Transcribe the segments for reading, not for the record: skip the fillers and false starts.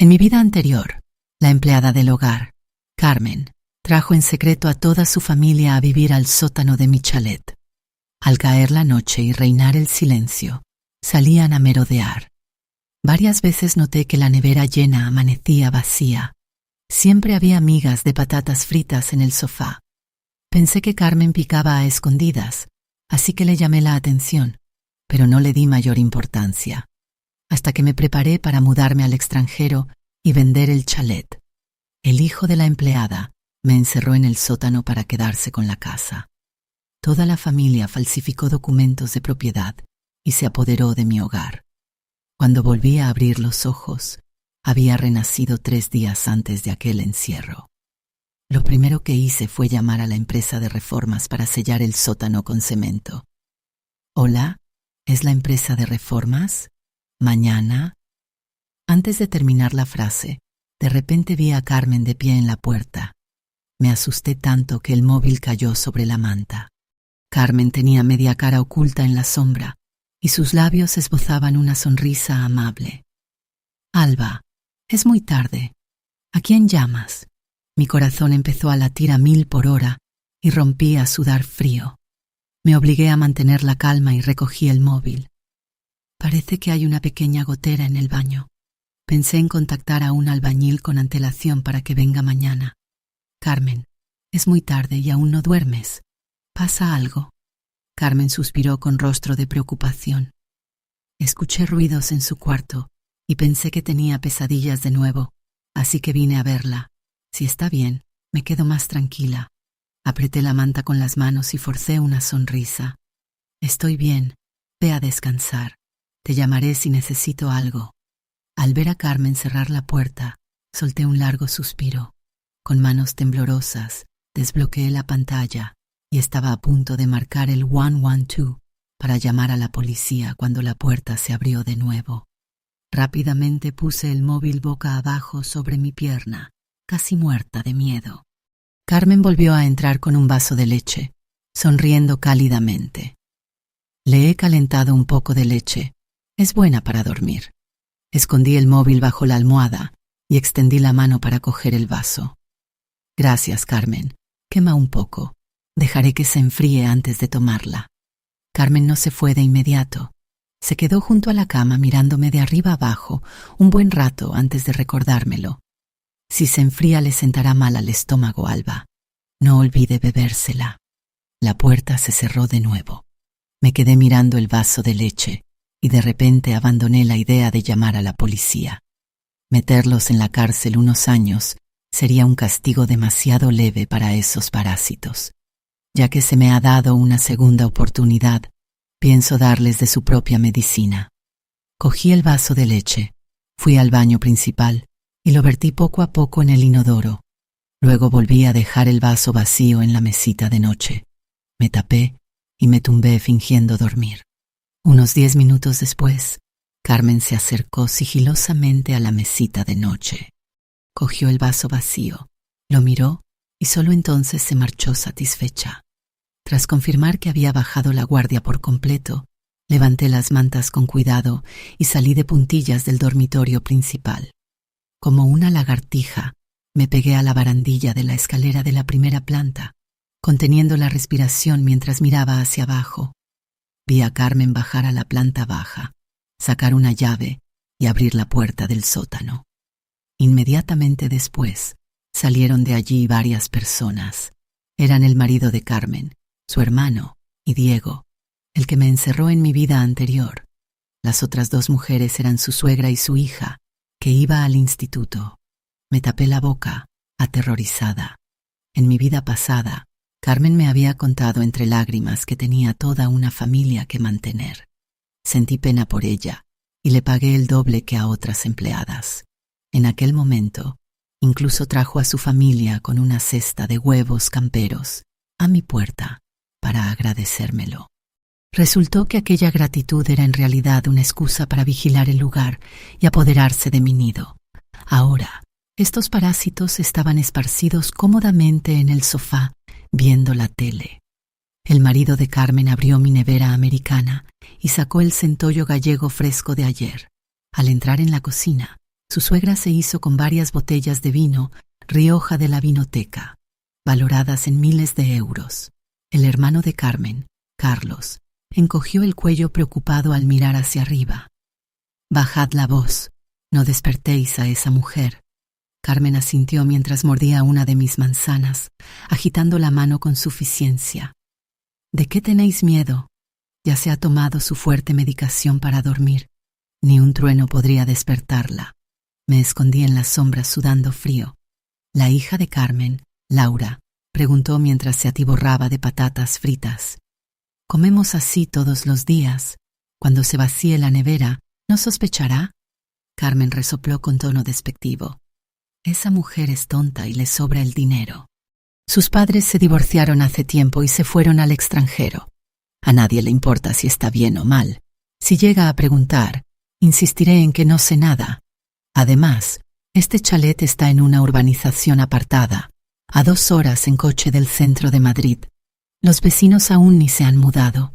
En mi vida anterior, la empleada del hogar, Carmen, trajo en secreto a toda su familia a vivir al sótano de mi chalet. Al caer la noche y reinar el silencio, salían a merodear. Varias veces noté que la nevera llena amanecía vacía. Siempre había migas de patatas fritas en el sofá. Pensé que Carmen picaba a escondidas, así que le llamé la atención, pero no le di mayor importancia, hasta que me preparé para mudarme al extranjero y vender el chalet. El hijo de la empleada me encerró en el sótano para quedarse con la casa. Toda la familia falsificó documentos de propiedad y se apoderó de mi hogar. Cuando volví a abrir los ojos, había renacido 3 días antes de aquel encierro. Lo primero que hice fue llamar a la empresa de reformas para sellar el sótano con cemento. «Hola, ¿es la empresa de reformas? ¿Mañana?» Antes de terminar la frase, de repente vi a Carmen de pie en la puerta. Me asusté tanto que el móvil cayó sobre la manta. Carmen tenía media cara oculta en la sombra y sus labios esbozaban una sonrisa amable. «Alba, es muy tarde. ¿A quién llamas?» Mi corazón empezó a latir a 1000 por hora y rompí a sudar frío. Me obligué a mantener la calma y recogí el móvil. «Parece que hay una pequeña gotera en el baño. Pensé en contactar a un albañil con antelación para que venga mañana. Carmen, es muy tarde y aún no duermes. ¿Pasa algo?» Carmen suspiró con rostro de preocupación. Escuché ruidos en su cuarto y pensé que tenía pesadillas de nuevo, así que vine a verla. Si está bien, me quedo más tranquila. Apreté la manta con las manos y forcé una sonrisa. «Estoy bien, ve a descansar. Te llamaré si necesito algo». Al ver a Carmen cerrar la puerta, solté un largo suspiro. Con manos temblorosas, desbloqueé la pantalla y estaba a punto de marcar el 112 para llamar a la policía cuando la puerta se abrió de nuevo. Rápidamente puse el móvil boca abajo sobre mi pierna, casi muerta de miedo. Carmen volvió a entrar con un vaso de leche, sonriendo cálidamente. «Le he calentado un poco de leche. Es buena para dormir». Escondí el móvil bajo la almohada y extendí la mano para coger el vaso. «Gracias, Carmen. Quema un poco. Dejaré que se enfríe antes de tomarla». Carmen no se fue de inmediato. Se quedó junto a la cama mirándome de arriba abajo un buen rato antes de recordármelo. «Si se enfría le sentará mal al estómago, Alba. No olvide bebérsela». La puerta se cerró de nuevo. Me quedé mirando el vaso de leche y de repente abandoné la idea de llamar a la policía. Meterlos en la cárcel unos años sería un castigo demasiado leve para esos parásitos. Ya que se me ha dado una segunda oportunidad, pienso darles de su propia medicina. Cogí el vaso de leche, fui al baño principal y lo vertí poco a poco en el inodoro. Luego volví a dejar el vaso vacío en la mesita de noche. Me tapé y me tumbé fingiendo dormir. Unos 10 minutos después, Carmen se acercó sigilosamente a la mesita de noche. Cogió el vaso vacío, lo miró y solo entonces se marchó satisfecha. Tras confirmar que había bajado la guardia por completo, levanté las mantas con cuidado y salí de puntillas del dormitorio principal. Como una lagartija, me pegué a la barandilla de la escalera de la primera planta, conteniendo la respiración mientras miraba hacia abajo. Vi a Carmen bajar a la planta baja, sacar una llave y abrir la puerta del sótano. Inmediatamente después, salieron de allí varias personas. Eran el marido de Carmen, su hermano y Diego, el que me encerró en mi vida anterior. Las otras 2 mujeres eran su suegra y su hija, que iba al instituto. Me tapé la boca, aterrorizada. En mi vida pasada, Carmen me había contado entre lágrimas que tenía toda una familia que mantener. Sentí pena por ella y le pagué el doble que a otras empleadas. En aquel momento, incluso trajo a su familia con una cesta de huevos camperos a mi puerta para agradecérmelo. Resultó que aquella gratitud era en realidad una excusa para vigilar el lugar y apoderarse de mi nido. Ahora, estos parásitos estaban esparcidos cómodamente en el sofá, viendo la tele. El marido de Carmen abrió mi nevera americana y sacó el centollo gallego fresco de ayer. Al entrar en la cocina, Su suegra se hizo con varias botellas de vino Rioja de la vinoteca, valoradas en miles de euros. El hermano de Carmen, Carlos, encogió el cuello preocupado al mirar hacia arriba. «Bajad la voz, no despertéis a esa mujer». Carmen asintió mientras mordía una de mis manzanas, agitando la mano con suficiencia. «¿De qué tenéis miedo? Ya se ha tomado su fuerte medicación para dormir. Ni un trueno podría despertarla». Me escondí en las sombras sudando frío. La hija de Carmen, Laura, preguntó mientras se atiborraba de patatas fritas. «¿Comemos así todos los días? Cuando se vacíe la nevera, ¿no sospechará?» Carmen resopló con tono despectivo. «Esa mujer es tonta y le sobra el dinero. Sus padres se divorciaron hace tiempo y se fueron al extranjero. A nadie le importa si está bien o mal. Si llega a preguntar, insistiré en que no sé nada. Además, este chalet está en una urbanización apartada, a 2 horas en coche del centro de Madrid. Los vecinos aún ni se han mudado.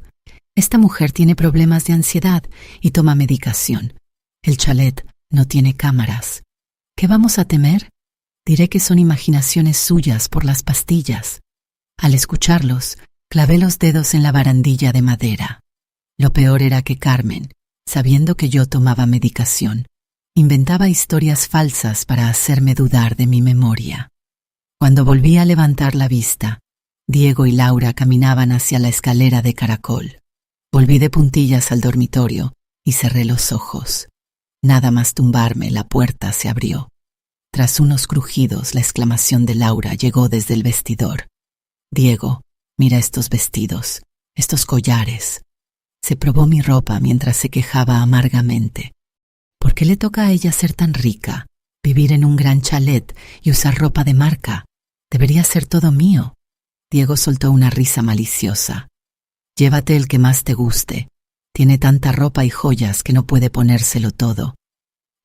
Esta mujer tiene problemas de ansiedad y toma medicación. El chalet no tiene cámaras. ¿Qué vamos a temer? Diré que son imaginaciones suyas por las pastillas». Al escucharlos, clavé los dedos en la barandilla de madera. Lo peor era que Carmen, sabiendo que yo tomaba medicación, inventaba historias falsas para hacerme dudar de mi memoria. Cuando volví a levantar la vista, Diego y Laura caminaban hacia la escalera de caracol. Volví de puntillas al dormitorio y cerré los ojos. Nada más tumbarme, la puerta se abrió. Tras unos crujidos, la exclamación de Laura llegó desde el vestidor. «Diego, mira estos vestidos, estos collares». Se probó mi ropa mientras se quejaba amargamente. ¿Por qué le toca a ella ser tan rica, vivir en un gran chalet y usar ropa de marca? Debería ser todo mío. Diego soltó una risa maliciosa. «Llévate el que más te guste. Tiene tanta ropa y joyas que no puede ponérselo todo.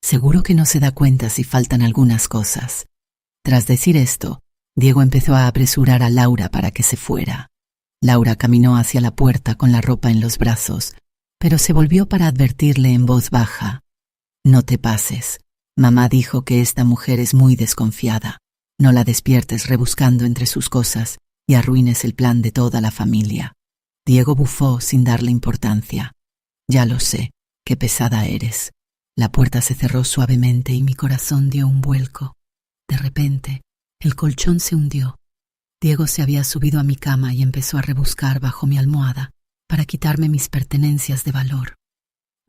Seguro que no se da cuenta si faltan algunas cosas». Tras decir esto, Diego empezó a apresurar a Laura para que se fuera. Laura caminó hacia la puerta con la ropa en los brazos, pero se volvió para advertirle en voz baja. «No te pases. Mamá dijo que esta mujer es muy desconfiada. No la despiertes rebuscando entre sus cosas y arruines el plan de toda la familia». Diego bufó sin darle importancia. «Ya lo sé, qué pesada eres». La puerta se cerró suavemente y mi corazón dio un vuelco. De repente, el colchón se hundió. Diego se había subido a mi cama y empezó a rebuscar bajo mi almohada para quitarme mis pertenencias de valor.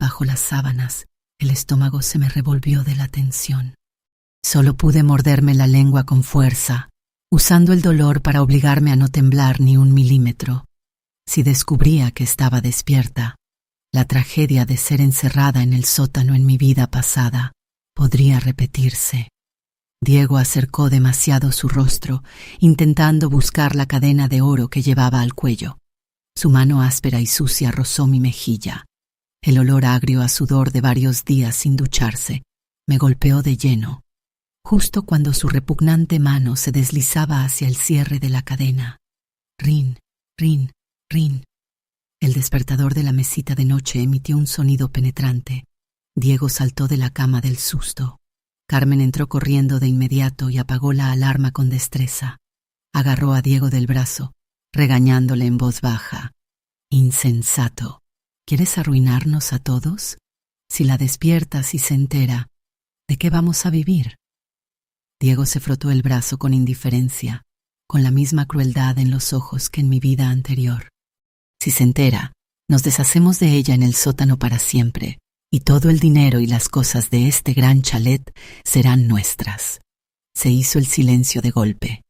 Bajo las sábanas, el estómago se me revolvió de la tensión. Solo pude morderme la lengua con fuerza, usando el dolor para obligarme a no temblar ni un milímetro. Si descubría que estaba despierta, la tragedia de ser encerrada en el sótano en mi vida pasada podría repetirse. Diego acercó demasiado su rostro, intentando buscar la cadena de oro que llevaba al cuello. Su mano áspera y sucia rozó mi mejilla. El olor agrio a sudor de varios días sin ducharse me golpeó de lleno, justo cuando su repugnante mano se deslizaba hacia el cierre de la cadena. Rin, rin, rin. El despertador de la mesita de noche emitió un sonido penetrante. Diego saltó de la cama del susto. Carmen entró corriendo de inmediato y apagó la alarma con destreza. Agarró a Diego del brazo, regañándole en voz baja. «Insensato. ¿Quieres arruinarnos a todos? Si la despiertas y se entera, ¿de qué vamos a vivir?» Diego se frotó el brazo con indiferencia, con la misma crueldad en los ojos que en mi vida anterior. «Si se entera, nos deshacemos de ella en el sótano para siempre, y todo el dinero y las cosas de este gran chalet serán nuestras». Se hizo el silencio de golpe.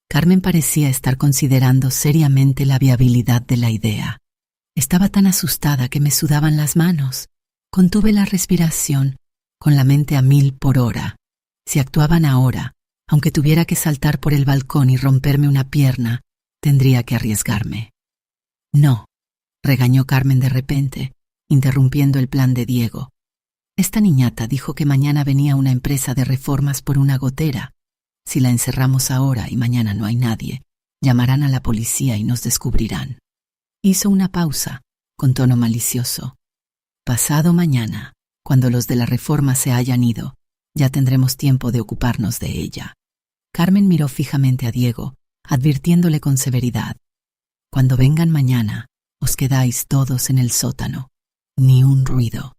Carmen parecía estar considerando seriamente la viabilidad de la idea. Estaba tan asustada que me sudaban las manos. Contuve la respiración, con la mente a 1000 por hora. Si actuaban ahora, aunque tuviera que saltar por el balcón y romperme una pierna, tendría que arriesgarme. «No», regañó Carmen de repente, interrumpiendo el plan de Diego. «Esta niñata dijo que mañana venía una empresa de reformas por una gotera. Si la encerramos ahora y mañana no hay nadie, llamarán a la policía y nos descubrirán». Hizo una pausa, con tono malicioso. «Pasado mañana, cuando los de la reforma se hayan ido, Ya tendremos tiempo de ocuparnos de ella. Carmen miró fijamente a Diego, advirtiéndole con severidad. Cuando vengan mañana, os quedáis todos en el sótano. Ni un ruido.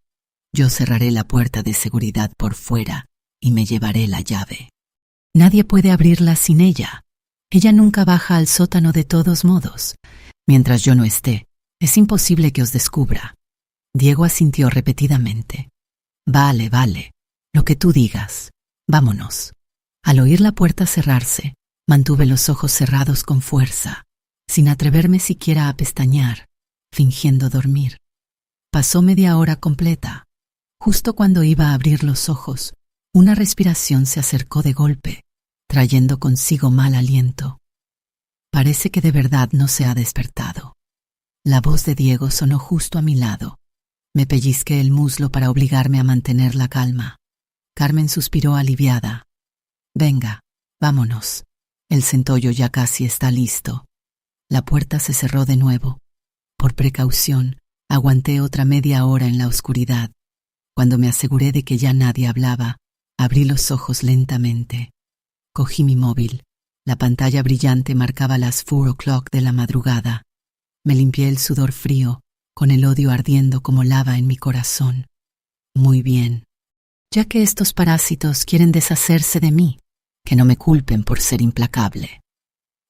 Yo cerraré la puerta de seguridad por fuera y me llevaré la llave. Nadie puede abrirla sin ella. Ella nunca baja al sótano de todos modos. Mientras yo no esté, es imposible que os descubra. Diego asintió repetidamente. Vale, vale, lo que tú digas. Vámonos. Al oír la puerta cerrarse, mantuve los ojos cerrados con fuerza, sin atreverme siquiera a pestañear, fingiendo dormir. Pasó media hora completa. Justo cuando iba a abrir los ojos, una respiración se acercó de golpe, trayendo consigo mal aliento. Parece que de verdad no se ha despertado. La voz de Diego sonó justo a mi lado. Me pellizqué el muslo para obligarme a mantener la calma. Carmen suspiró aliviada. Venga, vámonos. El centollo ya casi está listo. La puerta se cerró de nuevo. Por precaución, aguanté otra media hora en la oscuridad. Cuando me aseguré de que ya nadie hablaba, abrí los ojos lentamente. Cogí mi móvil. La pantalla brillante marcaba las 4 o'clock de la madrugada. Me limpié el sudor frío, con el odio ardiendo como lava en mi corazón. Muy bien. Ya que estos parásitos quieren deshacerse de mí, que no me culpen por ser implacable.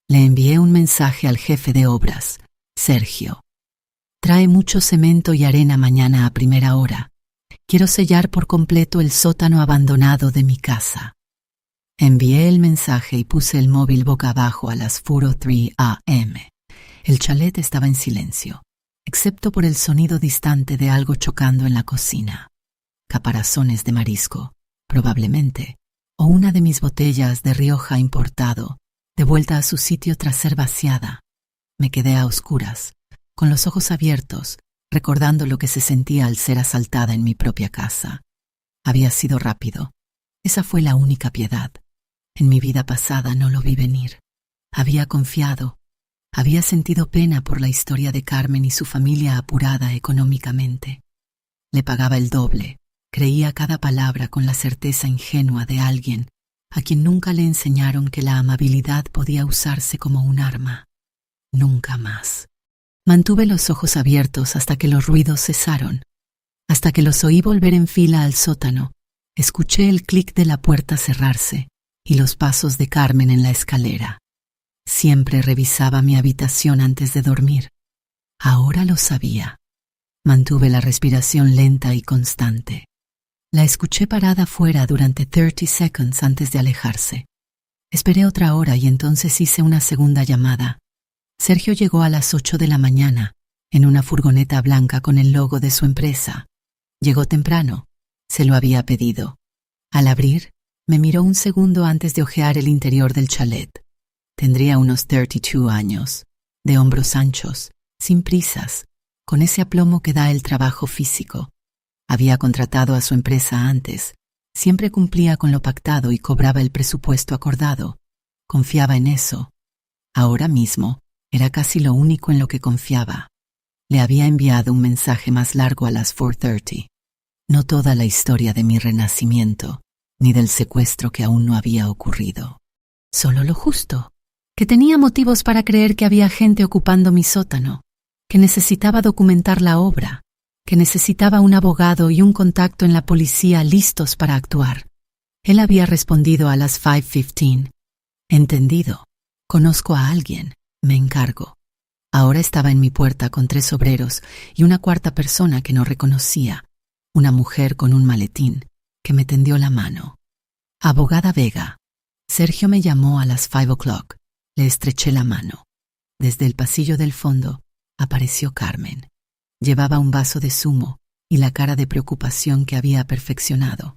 Le envié un mensaje al jefe de obras, Sergio. Trae mucho cemento y arena mañana a primera hora. Quiero sellar por completo el sótano abandonado de mi casa. Envié el mensaje y puse el móvil boca abajo a las 4:03 a.m. El chalet estaba en silencio, excepto por el sonido distante de algo chocando en la cocina. Caparazones de marisco, probablemente, o una de mis botellas de Rioja importado, de vuelta a su sitio tras ser vaciada. Me quedé a oscuras, con los ojos abiertos, recordando lo que se sentía al ser asaltada en mi propia casa. Había sido rápido. Esa fue la única piedad. En mi vida pasada no lo vi venir. Había confiado. Había sentido pena por la historia de Carmen y su familia apurada económicamente. Le pagaba el doble. Creía cada palabra con la certeza ingenua de alguien a quien nunca le enseñaron que la amabilidad podía usarse como un arma. Nunca más. Mantuve los ojos abiertos hasta que los ruidos cesaron. Hasta que los oí volver en fila al sótano, escuché el clic de la puerta cerrarse y los pasos de Carmen en la escalera. Siempre revisaba mi habitación antes de dormir. Ahora lo sabía. Mantuve la respiración lenta y constante. La escuché parada fuera durante 30 seconds antes de alejarse. Esperé otra hora y entonces hice una segunda llamada. Sergio llegó a las 8 de la mañana, en una furgoneta blanca con el logo de su empresa. Llegó temprano. Se lo había pedido. Al abrir, me miró un segundo antes de ojear el interior del chalet. Tendría unos 32 años, de hombros anchos, sin prisas, con ese aplomo que da el trabajo físico. Había contratado a su empresa antes, siempre cumplía con lo pactado y cobraba el presupuesto acordado. Confiaba en eso. Ahora mismo, era casi lo único en lo que confiaba. Le había enviado un mensaje más largo a las 4:30. No toda la historia de mi renacimiento, ni del secuestro que aún no había ocurrido. Solo lo justo. Que tenía motivos para creer que había gente ocupando mi sótano, que necesitaba documentar la obra, que necesitaba un abogado y un contacto en la policía listos para actuar. Él había respondido a las 5:15. Entendido. Conozco a alguien. Me encargo. Ahora estaba en mi puerta con 3 obreros y una cuarta persona que no reconocía, una mujer con un maletín, que me tendió la mano. Abogada Vega. Sergio me llamó a las 5 o'clock. Le estreché la mano. Desde el pasillo del fondo apareció Carmen. Llevaba un vaso de zumo y la cara de preocupación que había perfeccionado.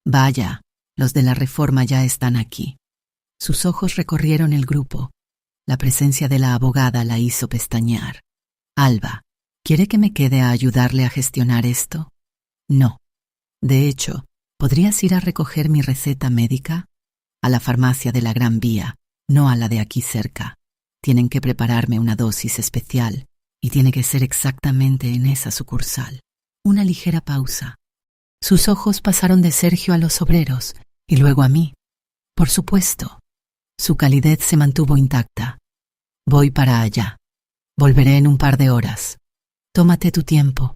Vaya, los de la Reforma ya están aquí. Sus ojos recorrieron el grupo. La presencia de la abogada la hizo pestañear. Alba, ¿quiere que me quede a ayudarle a gestionar esto? No. De hecho, ¿podrías ir a recoger mi receta médica? A la farmacia de la Gran Vía, no a la de aquí cerca. Tienen que prepararme una dosis especial y tiene que ser exactamente en esa sucursal. Una ligera pausa. Sus ojos pasaron de Sergio a los obreros y luego a mí. Por supuesto. Su calidez se mantuvo intacta. Voy para allá. Volveré en un par de horas. Tómate tu tiempo.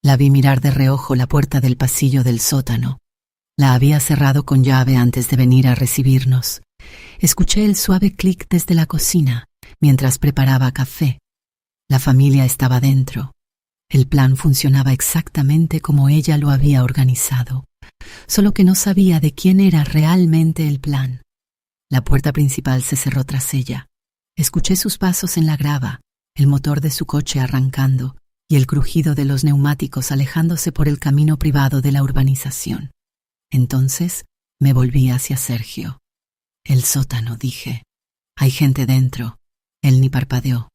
La vi mirar de reojo la puerta del pasillo del sótano. La había cerrado con llave antes de venir a recibirnos. Escuché el suave clic desde la cocina mientras preparaba café. La familia estaba dentro. El plan funcionaba exactamente como ella lo había organizado, solo que no sabía de quién era realmente el plan. La puerta principal se cerró tras ella. Escuché sus pasos en la grava, el motor de su coche arrancando y el crujido de los neumáticos alejándose por el camino privado de la urbanización. Entonces me volví hacia Sergio. El sótano, dije. Hay gente dentro. Él ni parpadeó.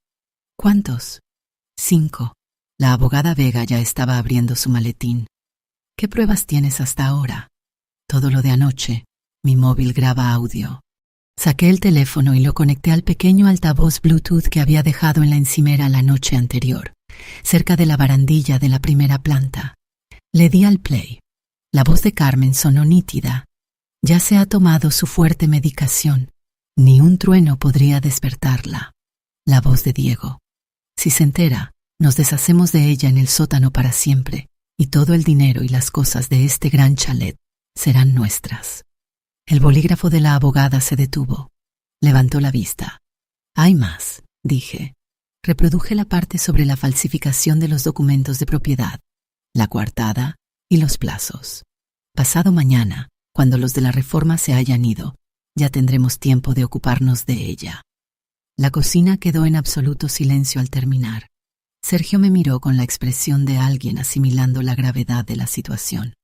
¿Cuántos? 5. La abogada Vega ya estaba abriendo su maletín. ¿Qué pruebas tienes hasta ahora? Todo lo de anoche. Mi móvil graba audio. Saqué el teléfono y lo conecté al pequeño altavoz Bluetooth que había dejado en la encimera la noche anterior, cerca de la barandilla de la primera planta. Le di al play. La voz de Carmen sonó nítida. Ya se ha tomado su fuerte medicación. Ni un trueno podría despertarla. La voz de Diego. Si se entera, nos deshacemos de ella en el sótano para siempre, y todo el dinero y las cosas de este gran chalet serán nuestras. El bolígrafo de la abogada se detuvo. Levantó la vista. Hay más, dije. Reproduje la parte sobre la falsificación de los documentos de propiedad, la coartada y los plazos. Pasado mañana, cuando los de la reforma se hayan ido, ya tendremos tiempo de ocuparnos de ella. La cocina quedó en absoluto silencio al terminar. Sergio me miró con la expresión de alguien asimilando la gravedad de la situación.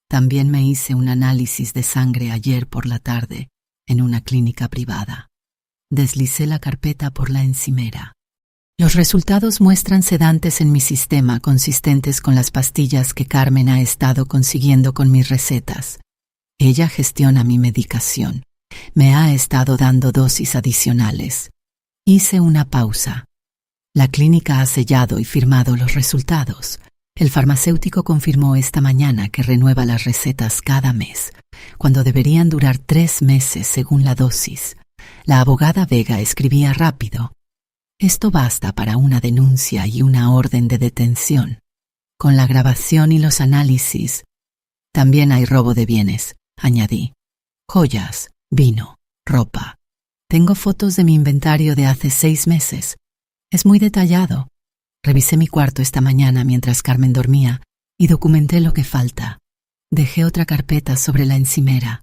También me hice un análisis de sangre ayer por la tarde en una clínica privada. Deslicé la carpeta por la encimera. Los resultados muestran sedantes en mi sistema consistentes con las pastillas que Carmen ha estado consiguiendo con mis recetas. Ella gestiona mi medicación. Me ha estado dando dosis adicionales. Hice una pausa. La clínica ha sellado y firmado los resultados. El farmacéutico confirmó esta mañana que renueva las recetas cada mes, cuando deberían durar 3 meses según la dosis. La abogada Vega escribía rápido. Esto basta para una denuncia y una orden de detención. Con la grabación y los análisis. También hay robo de bienes, añadí. Joyas, vino, ropa. Tengo fotos de mi inventario de hace 6 meses. Es muy detallado. Revisé mi cuarto esta mañana mientras Carmen dormía y documenté lo que falta. Dejé otra carpeta sobre la encimera.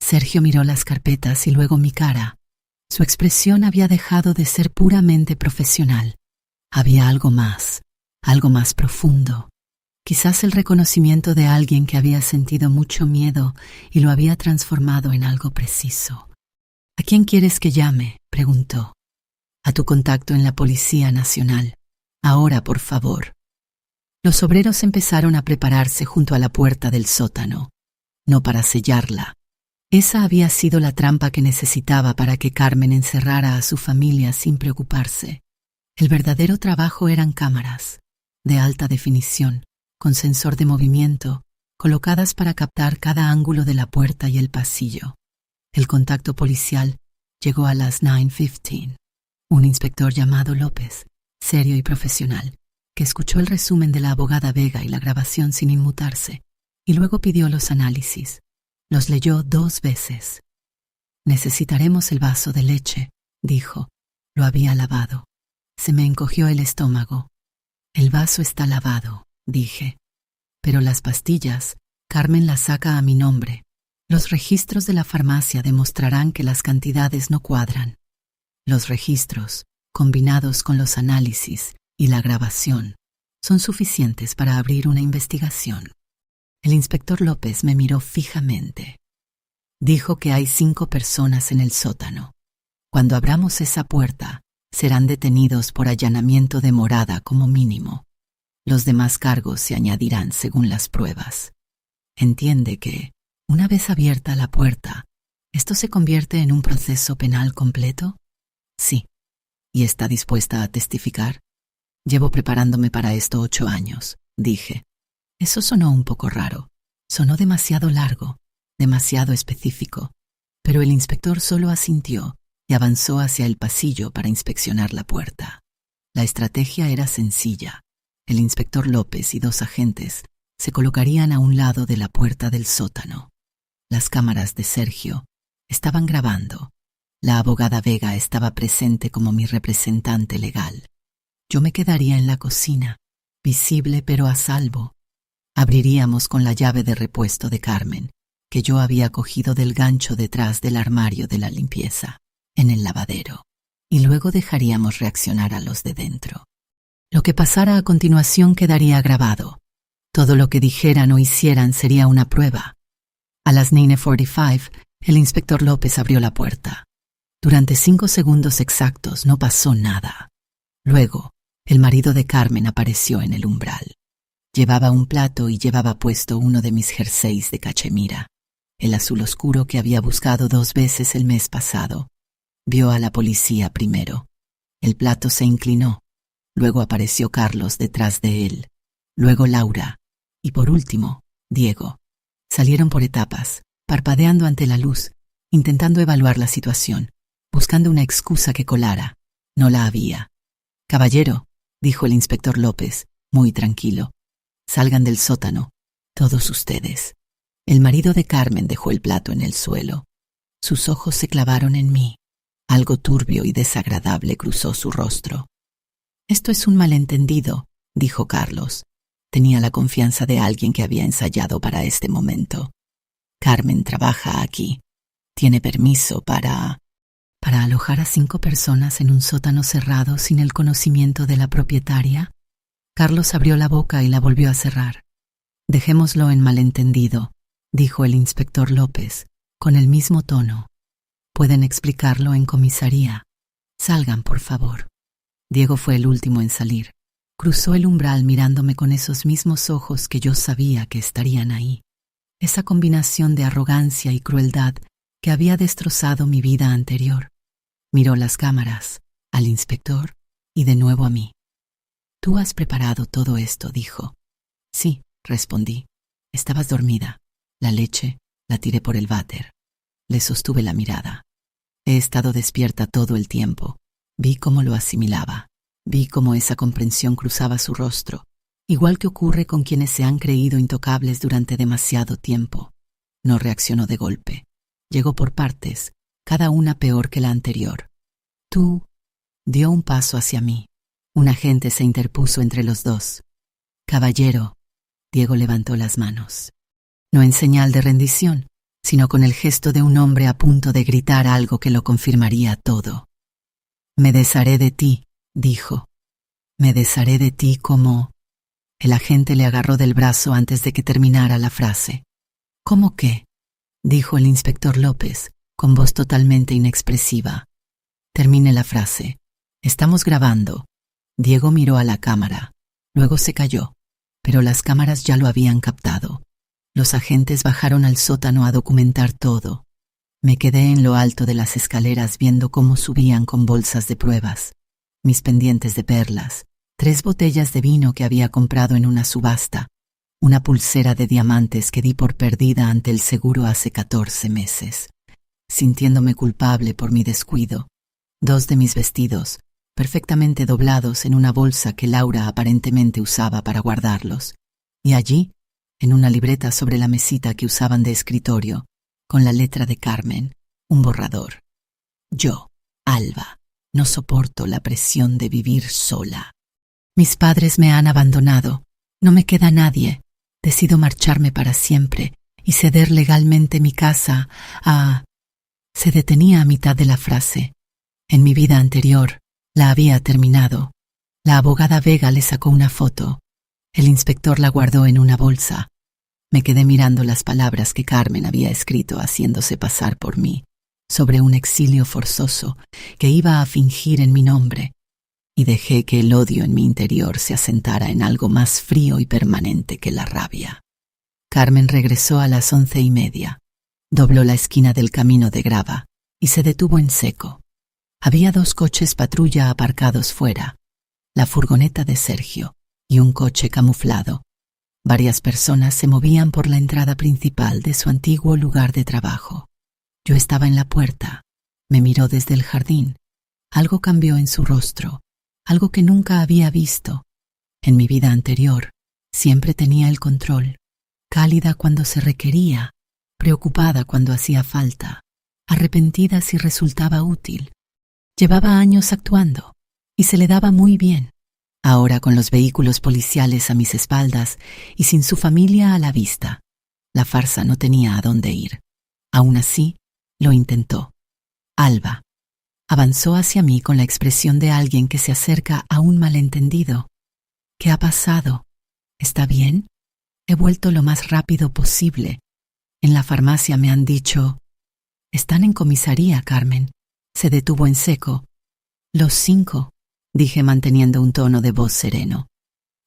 Sergio miró las carpetas y luego mi cara. Su expresión había dejado de ser puramente profesional. Había algo más profundo. Quizás el reconocimiento de alguien que había sentido mucho miedo y lo había transformado en algo preciso. ¿A quién quieres que llame?, preguntó. A tu contacto en la Policía Nacional. Ahora, por favor. Los obreros empezaron a prepararse junto a la puerta del sótano. No para sellarla. Esa había sido la trampa que necesitaba para que Carmen encerrara a su familia sin preocuparse. El verdadero trabajo eran cámaras, de alta definición, con sensor de movimiento, colocadas para captar cada ángulo de la puerta y el pasillo. El contacto policial llegó a las 9:15. Un inspector llamado López, serio y profesional, que escuchó el resumen de la abogada Vega y la grabación sin inmutarse, y luego pidió los análisis. Los leyó 2 veces. Necesitaremos el vaso de leche, dijo. Lo había lavado. Se me encogió el estómago. El vaso está lavado, dije. Pero las pastillas, Carmen las saca a mi nombre. Los registros de la farmacia demostrarán que las cantidades no cuadran. Los registros, combinados con los análisis y la grabación, son suficientes para abrir una investigación. El inspector López me miró fijamente. Dijo que hay 5 personas en el sótano. Cuando abramos esa puerta, serán detenidos por allanamiento de morada como mínimo. Los demás cargos se añadirán según las pruebas. Entiende que, una vez abierta la puerta, ¿esto se convierte en un proceso penal completo? Sí. ¿Y está dispuesta a testificar? Llevo preparándome para esto 8 años, dije. Eso sonó un poco raro. Sonó demasiado largo, demasiado específico, pero el inspector solo asintió y avanzó hacia el pasillo para inspeccionar la puerta. La estrategia era sencilla. El inspector López y 2 agentes se colocarían a un lado de la puerta del sótano. Las cámaras de Sergio estaban grabando. La abogada Vega estaba presente como mi representante legal. Yo me quedaría en la cocina, visible pero a salvo. Abriríamos con la llave de repuesto de Carmen, que yo había cogido del gancho detrás del armario de la limpieza, en el lavadero, y luego dejaríamos reaccionar a los de dentro. Lo que pasara a continuación quedaría grabado. Todo lo que dijeran o hicieran sería una prueba. A las 9:45, el inspector López abrió la puerta. Durante 5 segundos exactos no pasó nada. Luego, el marido de Carmen apareció en el umbral. Llevaba un plato y llevaba puesto uno de mis jerseys de cachemira, el azul oscuro que había buscado 2 veces el mes pasado. Vio a la policía primero. El plato se inclinó. Luego apareció Carlos detrás de él. Luego Laura. Y por último, Diego. Salieron por etapas, parpadeando ante la luz, intentando evaluar la situación, buscando una excusa que colara. No la había. «Caballero», dijo el inspector López, muy tranquilo, «salgan del sótano, todos ustedes». El marido de Carmen dejó el plato en el suelo. Sus ojos se clavaron en mí. Algo turbio y desagradable cruzó su rostro. «Esto es un malentendido», dijo Carlos. Tenía la confianza de alguien que había ensayado para este momento. «Carmen trabaja aquí. Tiene permiso para alojar a 5 personas en un sótano cerrado sin el conocimiento de la propietaria». Carlos abrió la boca y la volvió a cerrar. «Dejémoslo en malentendido», dijo el inspector López, con el mismo tono. «Pueden explicarlo en comisaría. Salgan, por favor». Diego fue el último en salir. Cruzó el umbral mirándome con esos mismos ojos que yo sabía que estarían ahí. Esa combinación de arrogancia y crueldad que había destrozado mi vida anterior. Miró las cámaras, al inspector y de nuevo a mí. «Tú has preparado todo esto», dijo. «Sí», respondí. «Estabas dormida. La leche la tiré por el váter». Le sostuve la mirada. «He estado despierta todo el tiempo». Vi cómo lo asimilaba. Vi cómo esa comprensión cruzaba su rostro, igual que ocurre con quienes se han creído intocables durante demasiado tiempo. No reaccionó de golpe. Llegó por partes, cada una peor que la anterior. «Tú», dio un paso hacia mí. Un agente se interpuso entre los dos. «Caballero», Diego levantó las manos. No en señal de rendición, sino con el gesto de un hombre a punto de gritar algo que lo confirmaría todo. «Me desharé de ti», dijo. «Me desharé de ti como...». El agente le agarró del brazo antes de que terminara la frase. «¿Cómo qué?», dijo el inspector López, con voz totalmente inexpresiva. «Termine la frase. Estamos grabando». Diego miró a la cámara. Luego se calló, pero las cámaras ya lo habían captado. Los agentes bajaron al sótano a documentar todo. Me quedé en lo alto de las escaleras viendo cómo subían con bolsas de pruebas, mis pendientes de perlas, 3 botellas de vino que había comprado en una subasta, una pulsera de diamantes que di por perdida ante el seguro hace 14 meses, sintiéndome culpable por mi descuido, 2 de mis vestidos, perfectamente doblados en una bolsa que Laura aparentemente usaba para guardarlos, y allí, en una libreta sobre la mesita que usaban de escritorio, con la letra de Carmen, un borrador. Yo, Alba, no soporto la presión de vivir sola. Mis padres me han abandonado, no me queda nadie. Decido marcharme para siempre y ceder legalmente mi casa a... Se detenía a mitad de la frase. En mi vida anterior, la había terminado. La abogada Vega le sacó una foto. El inspector la guardó en una bolsa. Me quedé mirando las palabras que Carmen había escrito haciéndose pasar por mí, sobre un exilio forzoso que iba a fingir en mi nombre, y dejé que el odio en mi interior se asentara en algo más frío y permanente que la rabia. Carmen regresó a las 11:30, dobló la esquina del camino de grava y se detuvo en seco. Había 2 coches patrulla aparcados fuera, la furgoneta de Sergio y un coche camuflado. Varias personas se movían por la entrada principal de su antiguo lugar de trabajo. Yo estaba en la puerta. Me miró desde el jardín. Algo cambió en su rostro, algo que nunca había visto. En mi vida anterior, siempre tenía el control, cálida cuando se requería, preocupada cuando hacía falta, arrepentida si resultaba útil. Llevaba años actuando y se le daba muy bien. Ahora, con los vehículos policiales a mis espaldas y sin su familia a la vista, la farsa no tenía a dónde ir. Aún así, lo intentó. Alba avanzó hacia mí con la expresión de alguien que se acerca a un malentendido. ¿Qué ha pasado? ¿Está bien? He vuelto lo más rápido posible. En la farmacia me han dicho: «Están en comisaría, Carmen». Se detuvo en seco. «Los 5», dije manteniendo un tono de voz sereno.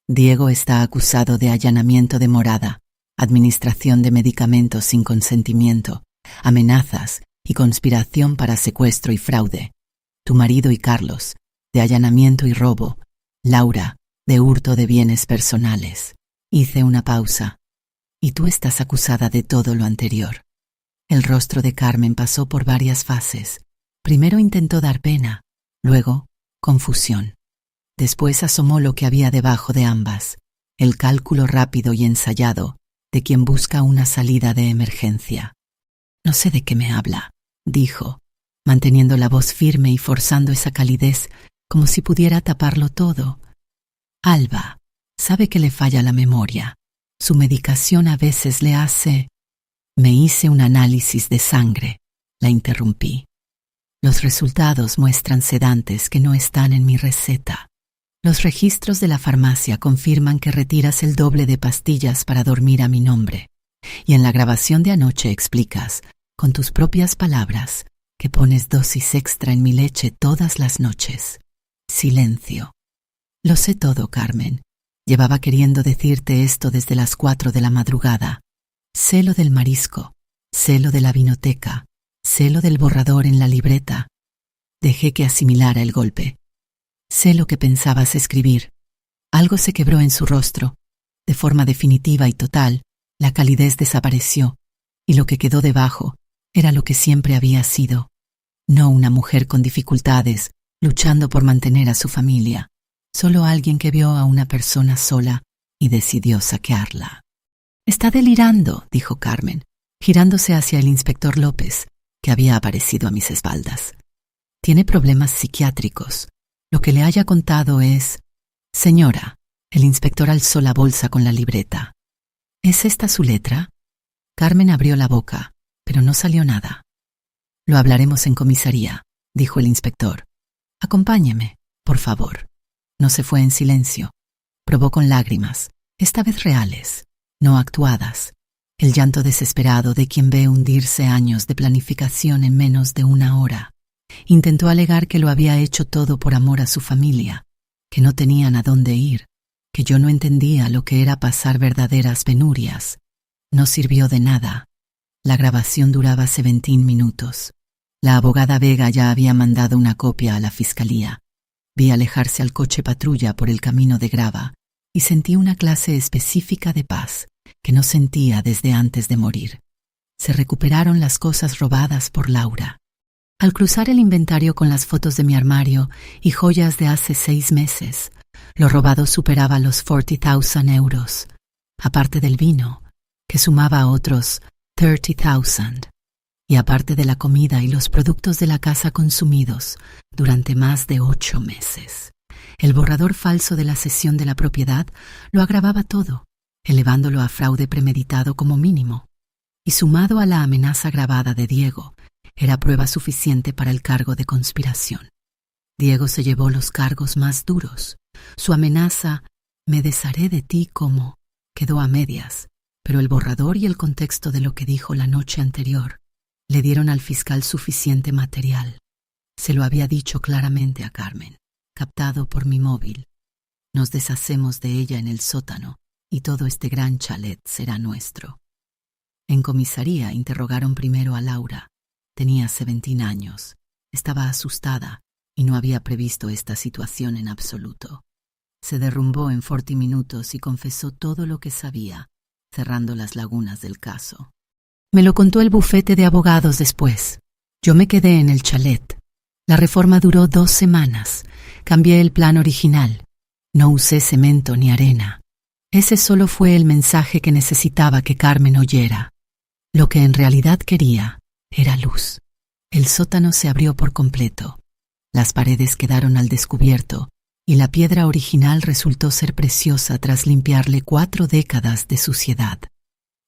«Diego está acusado de allanamiento de morada, administración de medicamentos sin consentimiento, amenazas y conspiración para secuestro y fraude. Tu marido y Carlos, de allanamiento y robo. Laura, de hurto de bienes personales». Hice una pausa. «Y tú estás acusada de todo lo anterior». El rostro de Carmen pasó por varias fases. Primero intentó dar pena, luego confusión. Después asomó lo que había debajo de ambas, el cálculo rápido y ensayado de quien busca una salida de emergencia. «No sé de qué me habla», dijo, manteniendo la voz firme y forzando esa calidez como si pudiera taparlo todo. «Alba, sabe que le falla la memoria. Su medicación a veces le hace...» «Me hice un análisis de sangre», la interrumpí. «Los resultados muestran sedantes que no están en mi receta. Los registros de la farmacia confirman que retiras el doble de pastillas para dormir a mi nombre. Y en la grabación de anoche explicas, con tus propias palabras, que pones dosis extra en mi leche todas las noches». Silencio. «Lo sé todo, Carmen. Llevaba queriendo decirte esto desde las 4 de la madrugada. Sé lo del marisco, sé lo de la vinoteca, sé lo del borrador en la libreta». Dejé que asimilara el golpe. «Sé lo que pensabas escribir». Algo se quebró en su rostro. De forma definitiva y total, la calidez desapareció, y lo que quedó debajo era lo que siempre había sido. No una mujer con dificultades, luchando por mantener a su familia. Solo alguien que vio a una persona sola y decidió saquearla. «Está delirando», dijo Carmen, girándose hacia el inspector López, que había aparecido a mis espaldas. «Tiene problemas psiquiátricos. Lo que le haya contado es...» «Señora», el inspector alzó la bolsa con la libreta. «¿Es esta su letra?» Carmen abrió la boca, pero no salió nada. «Lo hablaremos en comisaría», dijo el inspector. «Acompáñeme, por favor». No se fue en silencio. Probó con lágrimas, esta vez reales, no actuadas, el llanto desesperado de quien ve hundirse años de planificación en menos de una hora. Intentó alegar que lo había hecho todo por amor a su familia, que no tenían a dónde ir, que yo no entendía lo que era pasar verdaderas penurias. No sirvió de nada. La grabación duraba 17 minutos. La abogada Vega ya había mandado una copia a la fiscalía. Vi alejarse al coche patrulla por el camino de grava y sentí una clase específica de paz que no sentía desde antes de morir. Se recuperaron las cosas robadas por Laura. Al cruzar el inventario con las fotos de mi armario y joyas de hace 6 meses, lo robado superaba los 40,000 euros, aparte del vino, que sumaba a otros 30,000. Y aparte de la comida y los productos de la casa consumidos durante más de 8 meses. El borrador falso de la cesión de la propiedad lo agravaba todo, elevándolo a fraude premeditado como mínimo. Y sumado a la amenaza grabada de Diego, era prueba suficiente para el cargo de conspiración. Diego se llevó los cargos más duros. Su amenaza, «me desharé de ti como», quedó a medias, pero el borrador y el contexto de lo que dijo la noche anterior le dieron al fiscal suficiente material. Se lo había dicho claramente a Carmen, captado por mi móvil. Nos deshacemos de ella en el sótano y todo este gran chalet será nuestro. En comisaría interrogaron primero a Laura. Tenía 17 años. Estaba asustada y no había previsto esta situación en absoluto. Se derrumbó en 40 minutos y confesó todo lo que sabía, cerrando las lagunas del caso. Me lo contó el bufete de abogados después. Yo me quedé en el chalet. La reforma duró 2 semanas. Cambié el plan original. No usé cemento ni arena. Ese solo fue el mensaje que necesitaba que Carmen oyera. Lo que en realidad quería era luz. El sótano se abrió por completo. Las paredes quedaron al descubierto y la piedra original resultó ser preciosa tras limpiarle 4 décadas de suciedad.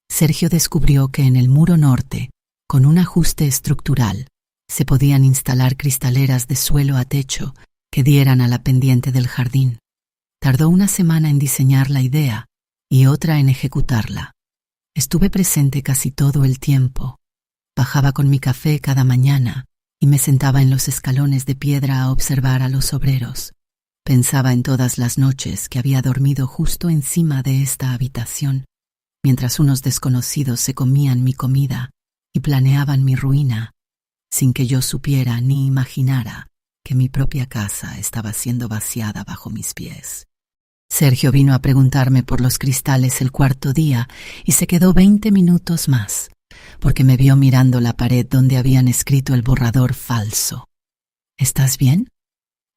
Sergio descubrió que en el muro norte, con un ajuste estructural, se podían instalar cristaleras de suelo a techo que dieran a la pendiente del jardín. Tardó 1 semana en diseñar la idea y otra en ejecutarla. Estuve presente casi todo el tiempo. Bajaba con mi café cada mañana y me sentaba en los escalones de piedra a observar a los obreros. Pensaba en todas las noches que había dormido justo encima de esta habitación, mientras unos desconocidos se comían mi comida y planeaban mi ruina, sin que yo supiera ni imaginara que mi propia casa estaba siendo vaciada bajo mis pies. Sergio vino a preguntarme por los cristales el 4.º día y se quedó 20 minutos más, porque me vio mirando la pared donde habían escrito el borrador falso. ¿Estás bien?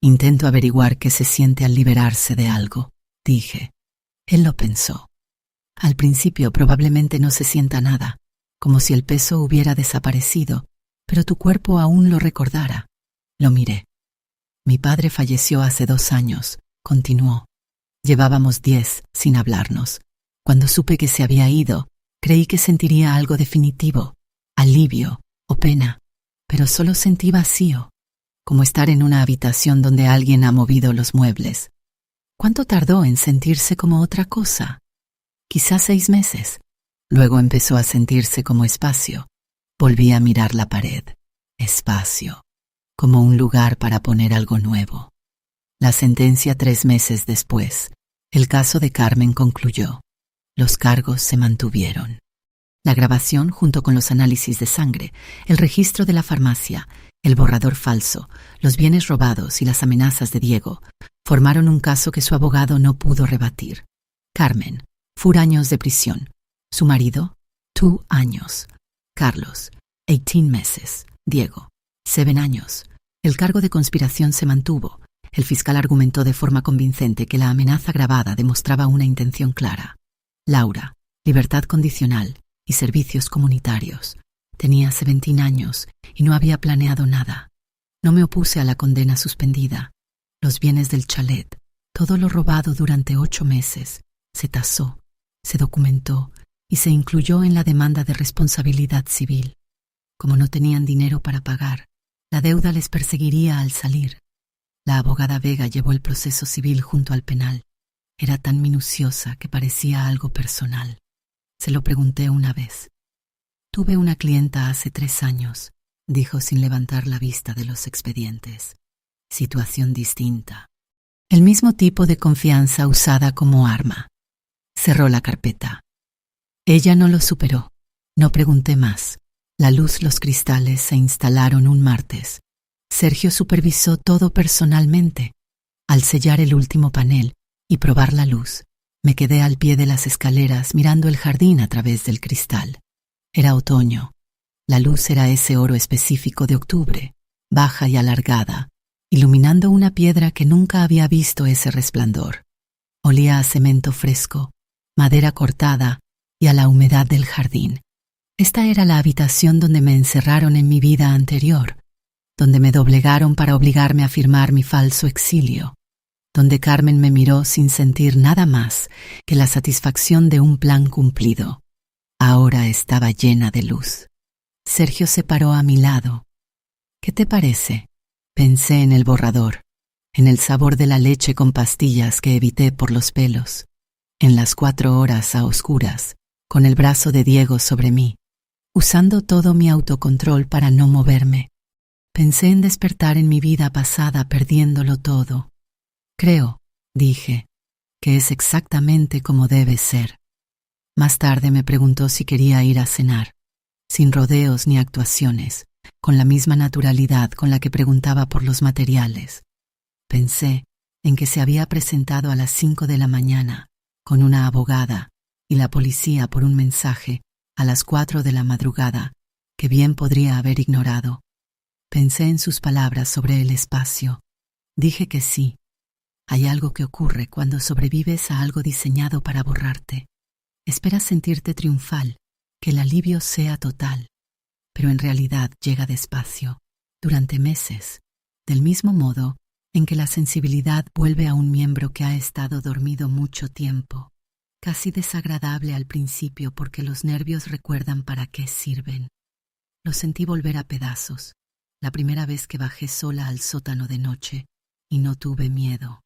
Intento averiguar qué se siente al liberarse de algo, dije. Él lo pensó. Al principio probablemente no se sienta nada, como si el peso hubiera desaparecido, pero tu cuerpo aún lo recordara. Lo miré. Mi padre falleció hace 2 años, continuó. Llevábamos 10 sin hablarnos. Cuando supe que se había ido, creí que sentiría algo definitivo, alivio o pena, pero solo sentí vacío, como estar en una habitación donde alguien ha movido los muebles. ¿Cuánto tardó en sentirse como otra cosa? Quizás 6 meses. Luego empezó a sentirse como espacio. Volví a mirar la pared. Espacio. Como un lugar para poner algo nuevo. La sentencia 3 meses después. El caso de Carmen concluyó. Los cargos se mantuvieron. La grabación, junto con los análisis de sangre, el registro de la farmacia, el borrador falso, los bienes robados y las amenazas de Diego, formaron un caso que su abogado no pudo rebatir. Carmen, 4 años de prisión. Su marido, 2 años. Carlos, 18 meses. Diego, 7 años. El cargo de conspiración se mantuvo. El fiscal argumentó de forma convincente que la amenaza grabada demostraba una intención clara. Laura, libertad condicional y servicios comunitarios. Tenía 17 años y no había planeado nada. No me opuse a la condena suspendida. Los bienes del chalet, todo lo robado durante 8 meses, se tasó, se documentó y se incluyó en la demanda de responsabilidad civil. Como no tenían dinero para pagar, la deuda les perseguiría al salir. La abogada Vega llevó el proceso civil junto al penal. Era tan minuciosa que parecía algo personal. Se lo pregunté una vez. Tuve una clienta hace 3 años, dijo sin levantar la vista de los expedientes. Situación distinta. El mismo tipo de confianza usada como arma. Cerró la carpeta. Ella no lo superó. No pregunté más. La luz, los cristales se instalaron un martes. Sergio supervisó todo personalmente. Al sellar el último panel y probar la luz, me quedé al pie de las escaleras mirando el jardín a través del cristal. Era otoño. La luz era ese oro específico de octubre, baja y alargada, iluminando una piedra que nunca había visto ese resplandor. Olía a cemento fresco, madera cortada y a la humedad del jardín. Esta era la habitación donde me encerraron en mi vida anterior, donde me doblegaron para obligarme a firmar mi falso exilio, donde Carmen me miró sin sentir nada más que la satisfacción de un plan cumplido. Ahora estaba llena de luz. Sergio se paró a mi lado. ¿Qué te parece? Pensé en el borrador, en el sabor de la leche con pastillas que evité por los pelos, en las 4 horas a oscuras, con el brazo de Diego sobre mí, usando todo mi autocontrol para no moverme. Pensé en despertar en mi vida pasada perdiéndolo todo. Creo, dije, que es exactamente como debe ser. Más tarde me preguntó si quería ir a cenar, sin rodeos ni actuaciones, con la misma naturalidad con la que preguntaba por los materiales. Pensé, en que se había presentado a las 5 de la mañana con una abogada y la policía por un mensaje a las 4 de la madrugada que bien podría haber ignorado. Pensé en sus palabras sobre el espacio. Dije que sí. Hay algo que ocurre cuando sobrevives a algo diseñado para borrarte. Esperas sentirte triunfal, que el alivio sea total, pero en realidad llega despacio, durante meses, del mismo modo en que la sensibilidad vuelve a un miembro que ha estado dormido mucho tiempo, casi desagradable al principio porque los nervios recuerdan para qué sirven. Lo sentí volver a pedazos, la primera vez que bajé sola al sótano de noche y no tuve miedo.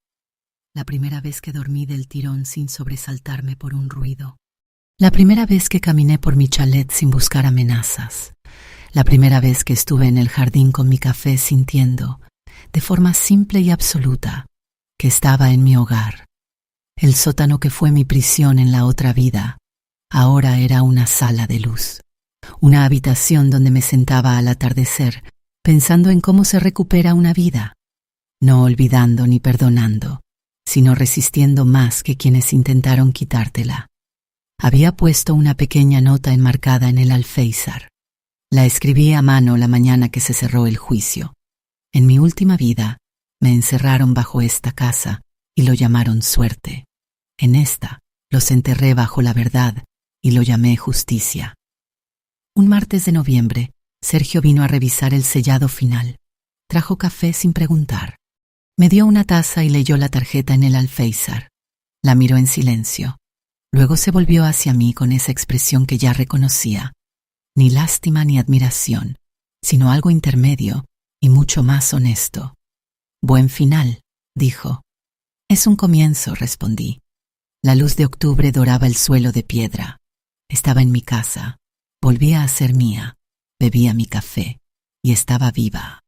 La primera vez que dormí del tirón sin sobresaltarme por un ruido. La primera vez que caminé por mi chalet sin buscar amenazas. La primera vez que estuve en el jardín con mi café sintiendo, de forma simple y absoluta, que estaba en mi hogar. El sótano que fue mi prisión en la otra vida, ahora era una sala de luz. Una habitación donde me sentaba al atardecer, pensando en cómo se recupera una vida. No olvidando ni perdonando, sino resistiendo más que quienes intentaron quitártela. Había puesto una pequeña nota enmarcada en el alféizar. La escribí a mano la mañana que se cerró el juicio. En mi última vida, me encerraron bajo esta casa y lo llamaron suerte. En esta, los enterré bajo la verdad y lo llamé justicia. Un martes de noviembre, Sergio vino a revisar el sellado final. Trajo café sin preguntar. Me dio una taza y leyó la tarjeta en el alféizar. La miró en silencio. Luego se volvió hacia mí con esa expresión que ya reconocía. Ni lástima ni admiración, sino algo intermedio y mucho más honesto. Buen final, dijo. Es un comienzo, respondí. La luz de octubre doraba el suelo de piedra. Estaba en mi casa. Volvía a ser mía. Bebía mi café y estaba viva.